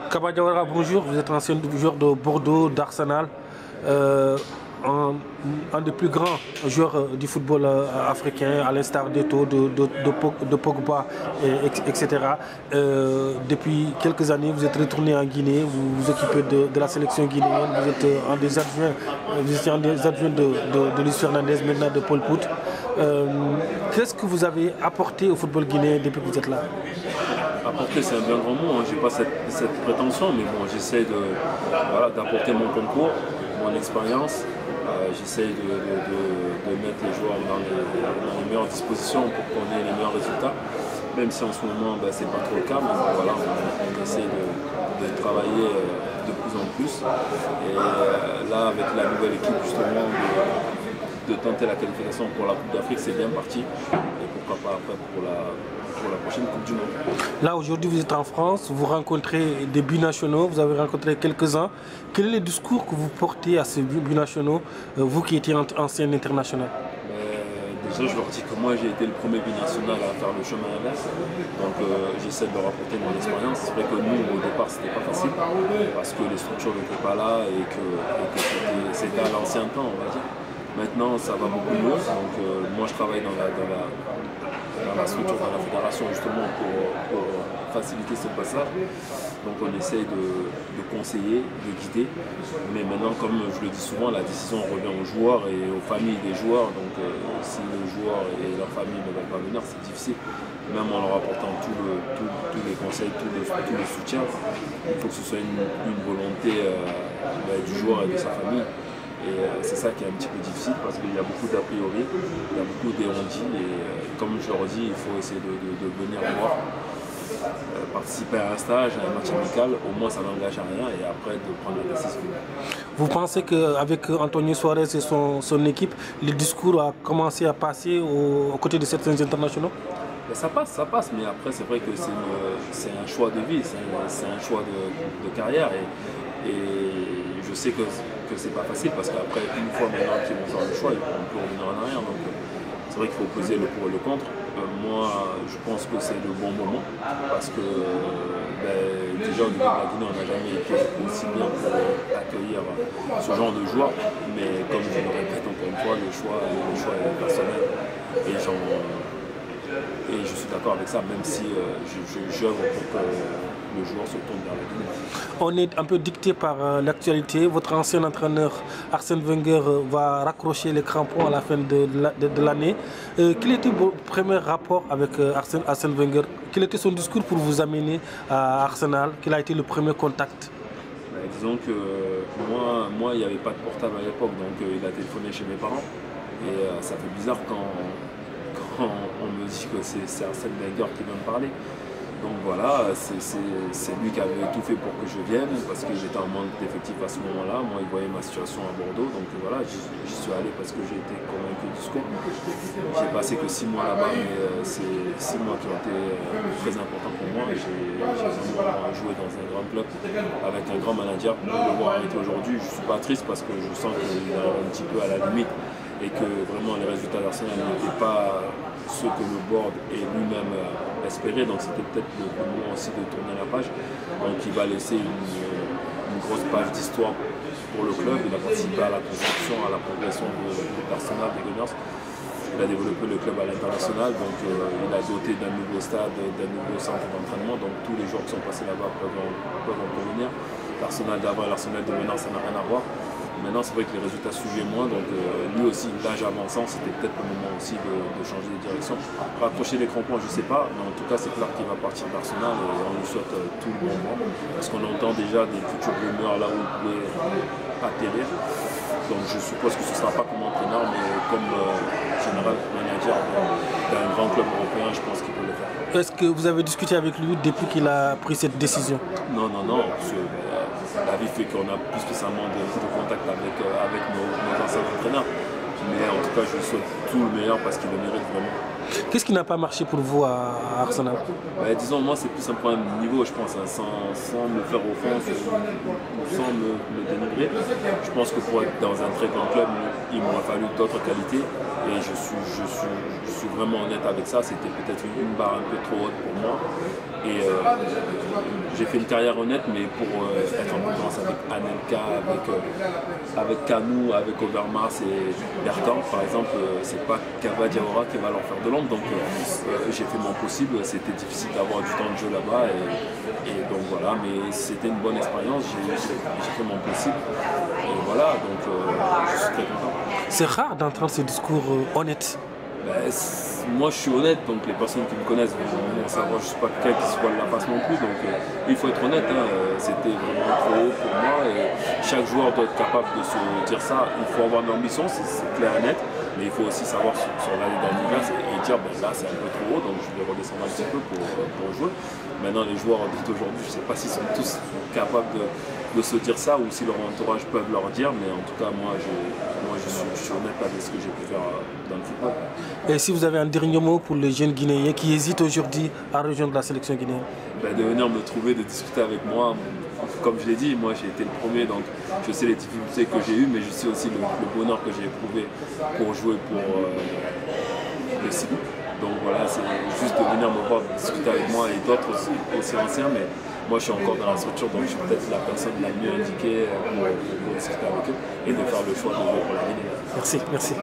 Kaba Diawara, bonjour. Vous êtes ancien joueur de Bordeaux, d'Arsenal, un des plus grands joueurs du football africain, à l'instar d'Eto'o, de Pogba, etc. Depuis quelques années, vous êtes retourné en Guinée, vous vous occupez de la sélection guinéenne, vous êtes un des adjoints, de Luis Fernandez, maintenant de Paul Pout. Qu'est-ce que vous avez apporté au football guinéen depuis que vous êtes là? Apporter, c'est un bien grand mot, hein. Je n'ai pas cette prétention, mais bon, j'essaie d'apporter mon concours, mon expérience. J'essaie de mettre les joueurs dans les meilleures dispositions pour qu'on ait les meilleurs résultats. Même si en ce moment, ce n'est pas trop le cas, mais voilà, on essaie de travailler de plus en plus. Et là, avec la nouvelle équipe, justement, de tenter la qualification pour la Coupe d'Afrique, c'est bien parti. Et pourquoi pas après pour la prochaine Coupe du Monde. Là, aujourd'hui, vous êtes en France, vous rencontrez des binationaux, vous avez rencontré quelques-uns. Quel est le discours que vous portez à ces binationaux, vous qui étiez ancien international? Déjà, je leur dis que moi, j'ai été le premier binational à faire le chemin inverse. Donc, j'essaie de leur apporter mon expérience. C'est vrai que nous, au départ, c'était pas facile parce que les structures n'étaient pas là et que c'était à l'ancien temps, on va dire. Maintenant, ça va beaucoup mieux. Donc, moi, je travaille dans la structure, dans la fédération, justement, pour faciliter ce passage. Donc, on essaye de conseiller, de guider. Mais maintenant, comme je le dis souvent, la décision revient aux joueurs et aux familles des joueurs. Donc, si les joueurs et leur famille ne veulent pas venir, c'est difficile. Même en leur apportant tous les conseils, tous les soutiens, il faut que ce soit une volonté du joueur et de sa famille. Et c'est ça qui est un petit peu difficile parce qu'il y a beaucoup d'a priori, il y a beaucoup d'érondis et comme je leur dis, il faut essayer de venir voir, participer à un stage, à un match amical, au moins ça n'engage à rien et après de prendre la décision. Vous pensez qu'avec Antonio Suarez et son équipe, le discours a commencé à passer aux côtés de certains internationaux? Ça passe, mais après c'est vrai que c'est un choix de vie, c'est un choix de carrière et je sais que c'est pas facile parce qu'après une fois maintenant qu'ils vont faire le choix, ils ne pourront plus revenir en arrière. Donc c'est vrai qu'il faut peser le pour et le contre. Moi je pense que c'est le bon moment parce que déjà au niveau de la Guinée on n'a jamais été aussi bien pour accueillir ce genre de joueurs. Mais comme je le répète encore une fois, le choix est personnel et je suis d'accord avec ça, même si j'œuvre pour que le joueur se tourne vers la Guinée. On est un peu dicté par l'actualité. Votre ancien entraîneur Arsène Wenger va raccrocher les crampons à la fin de l'année. Quel était votre premier rapport avec Arsène Wenger? Quel était son discours pour vous amener à Arsenal? Quel a été le premier contact? Disons que moi il n'y avait pas de portable à l'époque, donc il a téléphoné chez mes parents. Et ça fait bizarre quand on me dit que c'est Arsène Wenger qui vient me parler. Donc voilà, c'est lui qui avait tout fait pour que je vienne parce que j'étais en manque d'effectifs à ce moment-là. Moi, il voyait ma situation à Bordeaux, donc voilà, j'y suis allé parce que j'ai été convaincu du score. J'ai passé que 6 mois là-bas, mais c'est 6 mois qui ont été très importants pour moi. J'ai vraiment joué dans un grand club avec un grand manager. Pour le voir arrêter aujourd'hui, je ne suis pas triste parce que je sens qu'il arrive un petit peu à la limite et que vraiment les résultats d'Arsenal n'étaient pas ceux que le board et lui-même espérait. Donc c'était peut-être le moment aussi de tourner la page. Donc il va laisser une grosse page d'histoire pour le club. Il a participé à la construction, à la progression de l'Arsenal, des Gunners. Il a développé le club à l'international, donc il a doté d'un nouveau stade, d'un nouveau centre d'entraînement. Donc tous les joueurs qui sont passés là-bas peuvent en convenir. L'Arsenal d'avant et l'Arsenal de maintenant, ça n'a rien à voir. Maintenant, c'est vrai que les résultats suivaient moins, donc lui aussi, l'âge avançant, c'était peut-être le moment aussi de changer de direction. Raccrocher les crampons, je ne sais pas, mais en tout cas, c'est clair qu'il va partir d'Arsenal et on lui souhaite tout le bon vent, parce qu'on entend déjà des futures rumeurs là où il pourrait atterrir. Donc je suppose que ce ne sera pas comme entraîneur, mais comme général manager d'un grand club européen, je pense qu'il peut le faire. Est-ce que vous avez discuté avec lui depuis qu'il a pris cette décision? Non, parce que la vie fait qu'on a plus spécialement de contact avec nos anciens entraîneurs. Mais en tout cas, je lui souhaite tout le meilleur parce qu'il le mérite vraiment. Qu'est-ce qui n'a pas marché pour vous à Arsenal? Disons, moi, c'est plus un problème de niveau, je pense, hein, sans me faire offense ou sans me dénigrer. Je pense que pour être dans un très grand club, il m'aurait fallu d'autres qualités. Et je suis vraiment honnête avec ça. C'était peut-être une barre un peu trop haute pour moi. Et j'ai fait une carrière honnête, mais pour être en concurrence avec Anelka, avec Kanou, avec Overmars et Bertrand, par exemple, c'est pas Kava Diawara qui va leur faire de l'ombre. Donc j'ai fait mon possible. C'était difficile d'avoir du temps de jeu là-bas. Et donc voilà, mais c'était une bonne expérience. J'ai fait mon possible. Et voilà, donc je suis très content. C'est rare d'entendre ce discours honnête. Ben, moi je suis honnête, donc les personnes qui me connaissent vont savoir, je ne suis pas quelqu'un qui se voile la face non plus, donc il faut être honnête, hein, c'était vraiment trop haut pour moi et chaque joueur doit être capable de se dire ça. Il faut avoir de l'ambition, c'est clair et net, mais il faut aussi savoir sur l'année dernière et dire ben, là c'est un peu trop haut, donc je vais redescendre un petit peu pour jouer. Maintenant les joueurs d'aujourd'hui, je ne sais pas s'ils sont tous capables de se dire ça ou si leur entourage peuvent leur dire, mais en tout cas moi je suis honnête avec ce que j'ai pu faire dans le football. Et si vous avez un dernier mot pour les jeunes Guinéens qui hésitent aujourd'hui à rejoindre la sélection guinéenne? Ben, de venir me trouver, de discuter avec moi. Comme je l'ai dit, moi j'ai été le premier, donc je sais les difficultés que j'ai eues, mais je sais aussi le bonheur que j'ai éprouvé pour jouer pour le Cible. Donc voilà, c'est juste de venir me voir, discuter avec moi et d'autres aussi anciens, mais moi je suis encore dans la structure, donc je suis peut-être la personne la mieux indiquée pour discuter avec eux et de faire le choix de jouer pour la Guinée. Merci, merci.